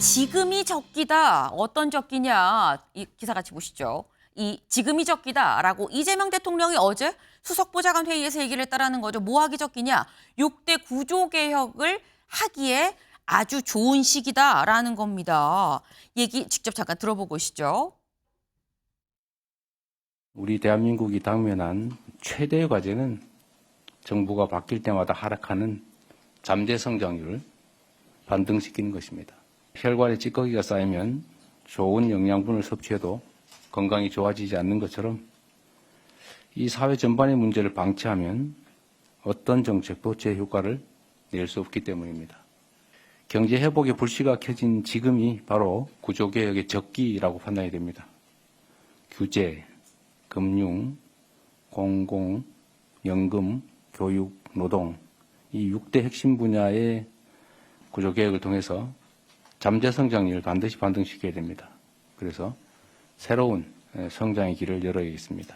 지금이 적기다. 어떤 적기냐. 이 기사 같이 보시죠. 이 지금이 적기다라고 이재명 대통령이 어제 수석보좌관 회의에서 얘기를 했다라는 거죠. 뭐 하기 적기냐. 6대 구조개혁을 하기에 아주 좋은 시기다라는 겁니다. 얘기 직접 잠깐 들어보고 오시죠. 우리 대한민국이 당면한 최대의 과제는 정부가 바뀔 때마다 하락하는 잠재 성장률을 반등시키는 것입니다. 혈관에 찌꺼기가 쌓이면 좋은 영양분을 섭취해도 건강이 좋아지지 않는 것처럼 이 사회 전반의 문제를 방치하면 어떤 정책도 제 효과를 낼 수 없기 때문입니다. 경제 회복의 불씨가 켜진 지금이 바로 구조개혁의 적기라고 판단이 됩니다. 규제, 금융, 공공, 연금, 교육, 노동 이 6대 핵심 분야의 구조개혁을 통해서 잠재 성장률을 반드시 반등시켜야 됩니다. 그래서 새로운 성장의 길을 열어야겠습니다.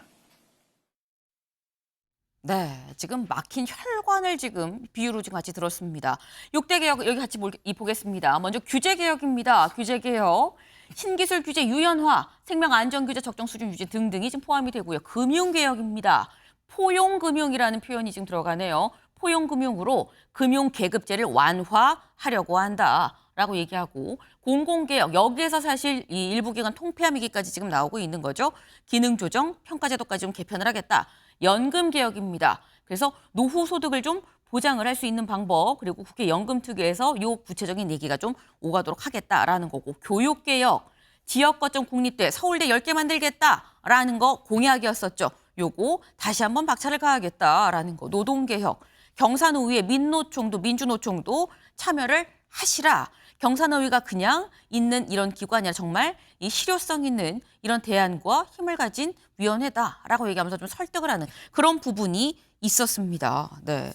네, 지금 막힌 혈관을 지금 비유로 지금 같이 들었습니다. 6대 개혁 여기 같이 보겠습니다. 먼저 규제 개혁입니다. 규제 개혁. 신기술 규제 유연화, 생명안전규제 적정 수준 유지 등등이 지금 포함이 되고요. 금융개혁입니다. 포용금융이라는 표현이 지금 들어가네요. 포용금융으로 금융계급제를 완화하려고 한다라고 얘기하고 공공개혁, 여기에서 사실 이 일부 기관 통폐합이기까지 지금 나오고 있는 거죠. 기능조정, 평가제도까지 좀 개편을 하겠다. 연금개혁입니다. 그래서 노후소득을 좀 보장을 할 수 있는 방법, 그리고 국회 연금특위에서 요 구체적인 얘기가 좀 오가도록 하겠다라는 거고, 교육개혁, 지역 거점 국립대, 서울대 10개 만들겠다라는 거 공약이었었죠. 요거 다시 한번 박차를 가하겠다라는 거, 노동개혁, 경사노위의 민주노총도 참여를 하시라. 경사노위가 그냥 있는 이런 기관이 아니라 정말 이 실효성 있는 이런 대안과 힘을 가진 위원회다라고 얘기하면서 좀 설득을 하는 그런 부분이 있었습니다. 네.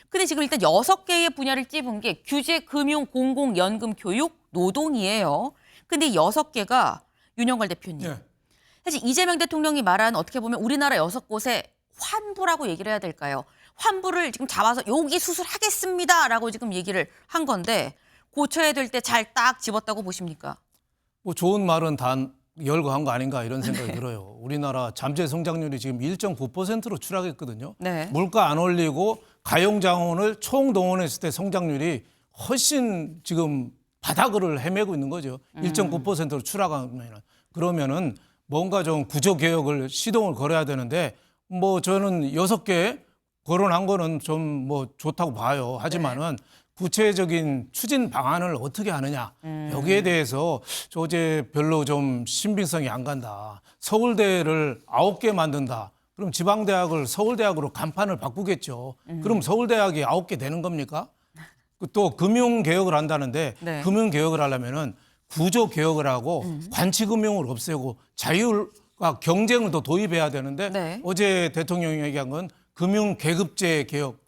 근데 지금 일단 6개의 분야를 찝은 게 규제, 금융, 공공, 연금, 교육, 노동이에요. 근데 이 6개가 윤영걸 대표님. 네. 사실 이재명 대통령이 말한 어떻게 보면 우리나라 6곳의 환부라고 얘기를 해야 될까요? 환부를 지금 잡아서 여기 수술하겠습니다라고 지금 얘기를 한 건데 고쳐야 될 때 잘 딱 집었다고 보십니까? 뭐 좋은 말은 단 열거한 거 아닌가 이런 생각이 들어요. 우리나라 잠재 성장률이 지금 1.9%로 추락했거든요. 네. 물가 안 올리고 가용자원을 총동원했을 때 성장률이 훨씬 지금 바닥을 헤매고 있는 거죠. 1.9%로 추락하면. 그러면은 뭔가 좀 구조개혁을 시동을 걸어야 되는데 뭐 저는 6개 거론한 거는 좀 뭐 좋다고 봐요. 하지만은 구체적인 추진 방안을 어떻게 하느냐. 여기에 대해서 저 어제 별로 좀 신빙성이 안 간다. 서울대를 9개 만든다. 그럼 지방대학을 서울대학으로 간판을 바꾸겠죠. 그럼 서울대학이 9개 되는 겁니까? 또 금융개혁을 한다는데 네. 금융개혁을 하려면은 구조개혁을 하고 관치금융을 없애고 자율과 경쟁을 더 도입해야 되는데 네. 어제 대통령이 얘기한 건 금융계급제 개혁,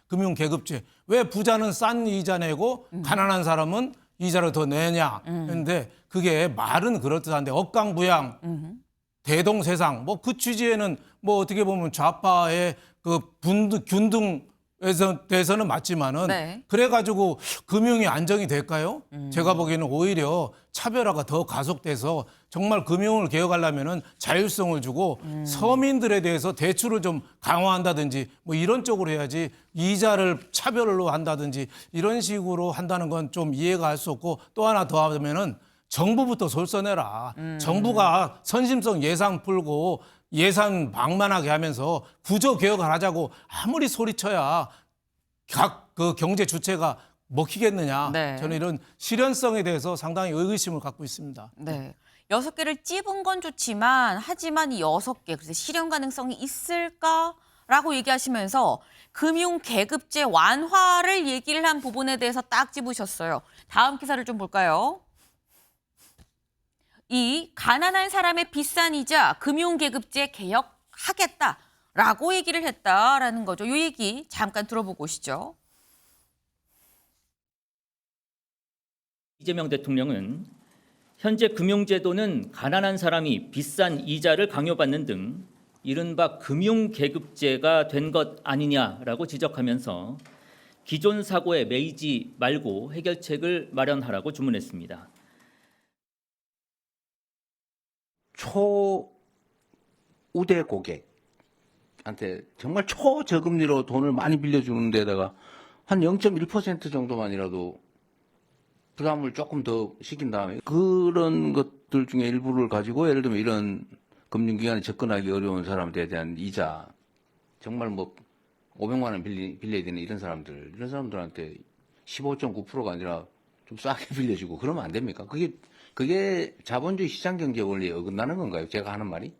금융계급제. 왜 부자는 싼 이자 내고 가난한 사람은 이자를 더 내냐. 그런데 그게 말은 그렇듯한데 억강부양, 대동세상 뭐 그 취지에는 뭐 어떻게 보면 좌파의 그 균등에서 대해서는 맞지만은 네. 그래가지고 금융이 안정이 될까요? 제가 보기에는 오히려 차별화가 더 가속돼서 정말 금융을 개혁하려면은 자율성을 주고 서민들에 대해서 대출을 좀 강화한다든지 뭐 이런 쪽으로 해야지 이자를 차별로 한다든지 이런 식으로 한다는 건 좀 이해가 할 수 없고 또 하나 더 하면은 정부부터 솔선해라. 정부가 선심성 예산 풀고 예산 방만하게 하면서 구조 개혁을 하자고 아무리 소리쳐야 각 그 경제 주체가 먹히겠느냐. 네. 저는 이런 실현성에 대해서 상당히 의구심을 갖고 있습니다. 네. 6개를 찝은 건 좋지만 하지만 이 6개 그래서 실현 가능성이 있을까라고 얘기하시면서 금융계급제 완화를 얘기를 한 부분에 대해서 딱 찝으셨어요. 다음 기사를 좀 볼까요? 이 가난한 사람의 비싼 이자 금융계급제 개혁하겠다라고 얘기를 했다라는 거죠. 이 얘기 잠깐 들어보고 오시죠. 이재명 대통령은 현재 금융제도는 가난한 사람이 비싼 이자를 강요받는 등 이른바 금융계급제가 된 것 아니냐라고 지적하면서 기존 사고에 매이지 말고 해결책을 마련하라고 주문했습니다. 초우대 고객한테 정말 초저금리로 돈을 많이 빌려주는 데다가 한 0.1% 정도만이라도 부담을 조금 더 시킨 다음에 그런 것들 중에 일부를 가지고 예를 들면 이런 금융기관에 접근하기 어려운 사람들에 대한 이자 정말 뭐 500만 원 빌려야 되는 이런 사람들한테 15.9%가 아니라 좀 싸게 빌려주고 그러면 안 됩니까? 그게 자본주의 시장경제 원리에 어긋나는 건가요? 제가 하는 말이?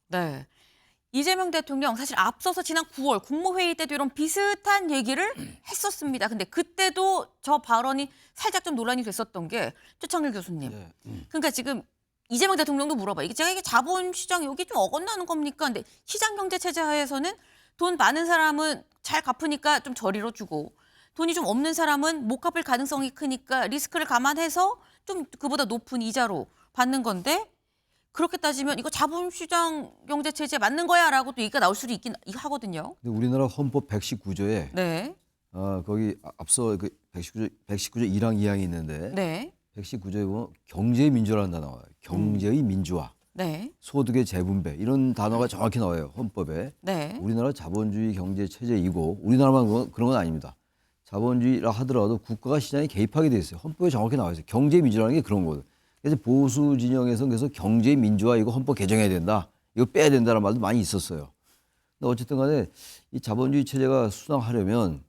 네. 이재명 대통령 사실 앞서서 지난 9월 국무회의 때도 이런 비슷한 얘기를 했었습니다. 근데 그때도 저 발언이 살짝 좀 논란이 됐었던 게 최창일 교수님. 그러니까 지금 이재명 대통령도 물어봐. 이게 자본시장 여기 좀 어긋나는 겁니까? 근데 시장경제 체제 하에서는 돈 많은 사람은 잘 갚으니까 좀 저리로 주고 돈이 좀 없는 사람은 못 갚을 가능성이 크니까 리스크를 감안해서 좀 그보다 높은 이자로 받는 건데 그렇게 따지면 이거 자본시장 경제 체제에 맞는 거야라고 또 얘기가 나올 수도 있긴 하거든요. 근데 우리나라 헌법 119조에 네. 거기 앞서 그 119조 1항 2항이 있는데 네. 119조에 보면 경제의 민주화라는 단어가 나와요. 경제의 민주화, 네. 소득의 재분배 이런 단어가 정확히 나와요. 헌법에. 네. 우리나라 자본주의 경제 체제이고 우리나라만 그런 건 아닙니다. 자본주의라 하더라도 국가가 시장에 개입하게 돼 있어요. 헌법에 정확히 나와 있어요. 경제의 민주화라는 게 그런 거거든요. 그래서 보수 진영에서는 그래서 경제의 민주화 이거 헌법 개정해야 된다. 이거 빼야 된다는 말도 많이 있었어요. 근데 어쨌든 간에 이 자본주의 체제가 순항하려면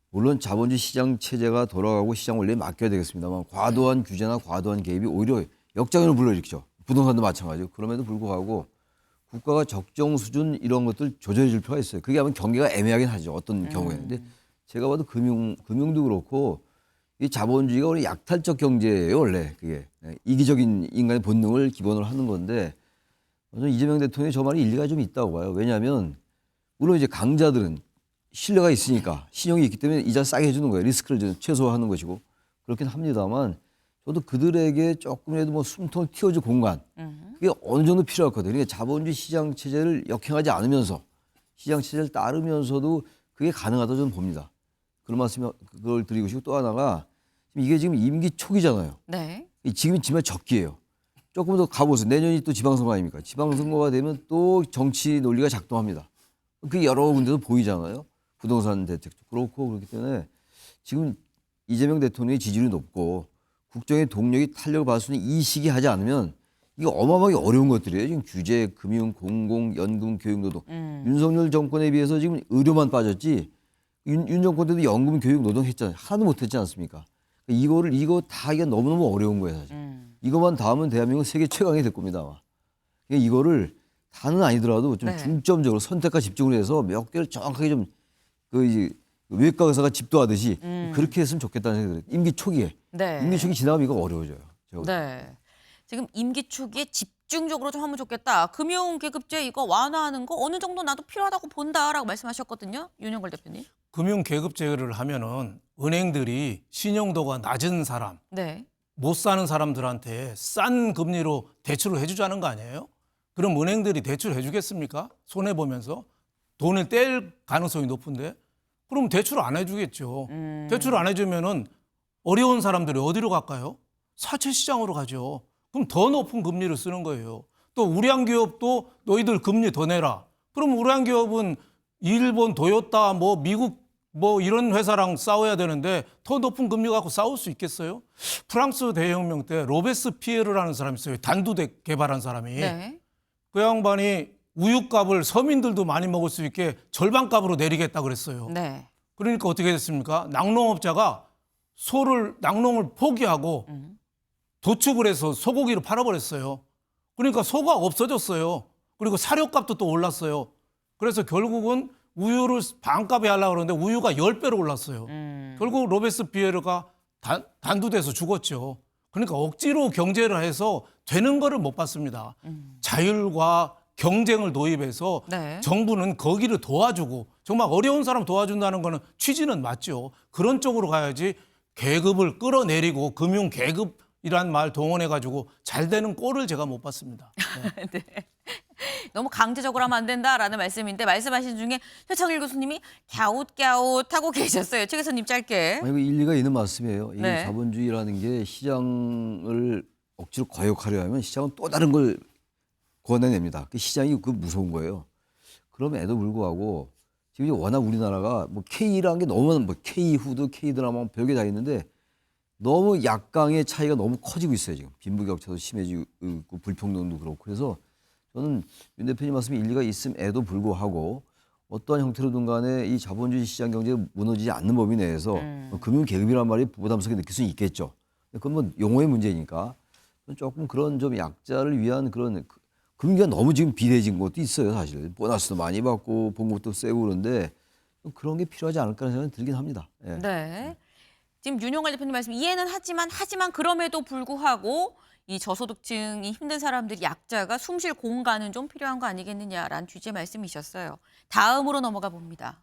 물론 자본주의 시장 체제가 돌아가고 시장 원리에 맡겨야 되겠습니다만 과도한 규제나 과도한 개입이 오히려 역작용을 불러일으키죠. 부동산도 마찬가지고. 그럼에도 불구하고 국가가 적정 수준 이런 것들 조절해 줄 필요가 있어요. 그게 아마 경계가 애매하긴 하죠. 어떤 경우에는. 근데 제가 봐도 금융도 그렇고 이 자본주의가 우리 약탈적 경제예요. 원래 그게. 이기적인 인간의 본능을 기본으로 하는 건데 저는 이재명 대통령이 저 말이 일리가 좀 있다고 봐요. 왜냐하면 물론 이제 강자들은 신뢰가 있으니까 신용이 있기 때문에 이자 싸게 해주는 거예요. 리스크를 좀 최소화하는 것이고 그렇긴 합니다만 저도 그들에게 조금이라도 뭐 숨통을 틔워줄 공간 그게 어느 정도 필요하거든요. 그러니까 자본주의 시장 체제를 역행하지 않으면서 시장 체제를 따르면서도 그게 가능하다고 저는 봅니다. 그런 말씀 그걸 드리고 싶고 또 하나가 이게 지금 임기 초기잖아요. 네. 지금이 정말 적기예요. 조금 더 가보세요. 내년이 또 지방선거 아닙니까? 지방선거가 되면 또 정치 논리가 작동합니다. 그게 여러 군데도 보이잖아요. 부동산 대책도 그렇고 그렇기 때문에 지금 이재명 대통령의 지지율이 높고 국정의 동력이 탄력을 받을 수 있는 이 시기 하지 않으면 이거 어마어마하게 어려운 것들이에요. 지금 규제, 금융, 공공, 연금, 교육, 노동. 윤석열 정권에 비해서 지금 의료만 빠졌지 윤 정권 때도 연금, 교육, 노동 했잖아요. 하나도 못했지 않습니까? 이거 다 하기가 너무너무 어려운 거예요, 사실. 이것만 다 하면 대한민국 세계 최강이 될 겁니다. 아마. 그러니까 이거를 다는 아니더라도 좀 네. 중점적으로 선택과 집중을 해서 몇 개를 정확하게 좀 외과 의사가 집도하듯이 그렇게 했으면 좋겠다는 생각이 들어요. 임기 초기에. 네. 임기 초기 지나가면 이거 어려워져요. 제가 네. 지금 임기 초기에 집중적으로 좀 하면 좋겠다. 금융계급제 이거 완화하는 거 어느 정도 나도 필요하다고 본다라고 말씀하셨거든요. 윤영걸 대표님. 금융계급제를 하면은 은행들이 신용도가 낮은 사람, 네. 못 사는 사람들한테 싼 금리로 대출을 해주자는 거 아니에요? 그럼 은행들이 대출해 주겠습니까? 손해 보면서 돈을 뗄 가능성이 높은데 그럼 대출 안 해주겠죠. 대출 안 해주면은 어려운 사람들이 어디로 갈까요? 사채 시장으로 가죠. 그럼 더 높은 금리를 쓰는 거예요. 또 우량 기업도 너희들 금리 더 내라. 그럼 우량 기업은 일본 도요타 뭐 미국 뭐 이런 회사랑 싸워야 되는데 더 높은 금리 갖고 싸울 수 있겠어요? 프랑스 대혁명 때 로베스피에르라는 사람이 있어요. 단두대 개발한 사람이. 네. 그 양반이 우유값을 서민들도 많이 먹을 수 있게 절반값으로 내리겠다 그랬어요. 네. 그러니까 어떻게 됐습니까? 낙농업자가 낙농을 포기하고 도축을 해서 소고기를 팔아버렸어요. 그러니까 소가 없어졌어요. 그리고 사료값도 또 올랐어요. 그래서 결국은 우유를 반값에 하려고 그러는데 우유가 10배로 올랐어요. 결국 로베스피에르가 단두대에서 죽었죠. 그러니까 억지로 경제를 해서 되는 거를 못 봤습니다. 자율과 경쟁을 도입해서 네. 정부는 거기를 도와주고 정말 어려운 사람 도와준다는 거는 취지는 맞죠. 그런 쪽으로 가야지 계급을 끌어내리고 금융 계급이란 말 동원해가지고 잘 되는 꼴을 제가 못 봤습니다. 네. 네. 너무 강제적으로 하면 안 된다라는 말씀인데 말씀하신 중에 최창일 교수님이 갸웃갸웃하고 계셨어요. 최 교수님 짧게. 아니, 이거 일리가 있는 말씀이에요. 이게 네. 자본주의라는 게 시장을 억지로 거역하려 하면 시장은 또 다른 걸 권해냅니다. 그 시장이 그 무서운 거예요. 그럼에도 불구하고 지금 이제 워낙 우리나라가 뭐 K라는 게 너무 뭐 K 후드, K 드라마 별게 다 있는데 너무 약강의 차이가 너무 커지고 있어요. 지금 빈부격차도 심해지고 있고 불평등도 그렇고 그래서 저는 윤 대표님 말씀이 일리가 있음에도 불구하고 어떠한 형태로든 간에 이 자본주의 시장 경제가 무너지지 않는 범위 내에서 금융 계급이란 말이 부담스럽게 느낄 수는 있겠죠. 그건 뭐 용어의 문제니까 조금 그런 좀 약자를 위한 그런 금융기가 너무 지금 비대해진 것도 있어요. 사실 보너스도 많이 받고 봉급도 세고 그런데 그런 게 필요하지 않을까라는 생각이 들긴 합니다. 예. 네. 지금 윤용할 대표님 말씀 이해는 하지만 그럼에도 불구하고 이 저소득층이 힘든 사람들이 약자가 숨 쉴 공간은 좀 필요한 거 아니겠느냐라는 취지의 말씀이셨어요. 다음으로 넘어가 봅니다.